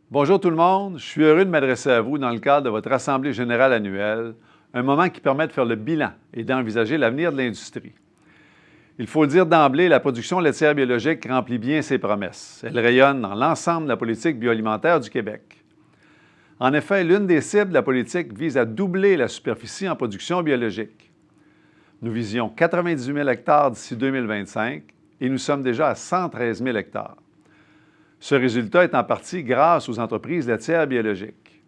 Bonjour tout le monde, je suis heureux de m'adresser à vous dans le cadre de votre Assemblée générale annuelle, un moment qui permet de faire le bilan et d'envisager l'avenir de l'industrie. Il faut le dire d'emblée, la production laitière biologique remplit bien ses promesses. Elle rayonne dans l'ensemble de la politique bioalimentaire du Québec. En effet, l'une des cibles de la politique vise à doubler la superficie en production biologique. Nous visions 98 000 hectares d'ici 2025 et nous sommes déjà à 113 000 hectares. Ce résultat est en partie grâce aux entreprises laitières biologiques.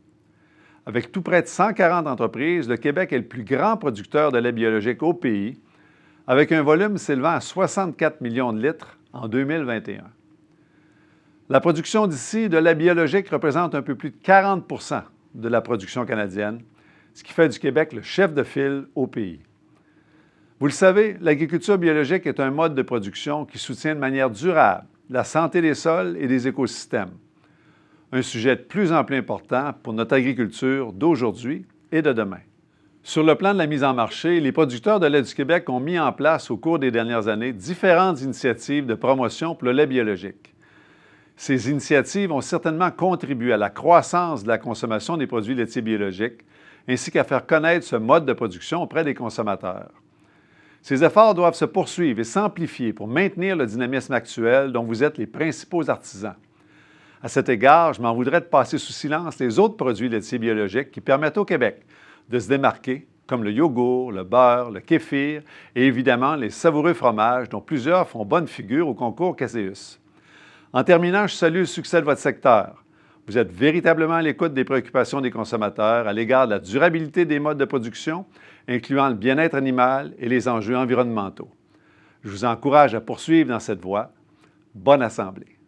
Avec tout près de 140 entreprises, le Québec est le plus grand producteur de lait biologique au pays, avec un volume s'élevant à 64 millions de litres en 2021. La production d'ici de lait biologique représente un peu plus de 40 de la production canadienne, ce qui fait du Québec le chef de file au pays. Vous le savez, l'agriculture biologique est un mode de production qui soutient de manière durable la santé des sols et des écosystèmes. Un sujet de plus en plus important pour notre agriculture d'aujourd'hui et de demain. Sur le plan de la mise en marché, les producteurs de lait du Québec ont mis en place au cours des dernières années différentes initiatives de promotion pour le lait biologique. Ces initiatives ont certainement contribué à la croissance de la consommation des produits laitiers biologiques, ainsi qu'à faire connaître ce mode de production auprès des consommateurs. Ces efforts doivent se poursuivre et s'amplifier pour maintenir le dynamisme actuel dont vous êtes les principaux artisans. À cet égard, je m'en voudrais de passer sous silence les autres produits laitiers biologiques qui permettent au Québec de se démarquer, comme le yogourt, le beurre, le kéfir et évidemment les savoureux fromages dont plusieurs font bonne figure au concours Caseus. En terminant, je salue le succès de votre secteur. Vous êtes véritablement à l'écoute des préoccupations des consommateurs à l'égard de la durabilité des modes de production, incluant le bien-être animal et les enjeux environnementaux. Je vous encourage à poursuivre dans cette voie. Bonne assemblée.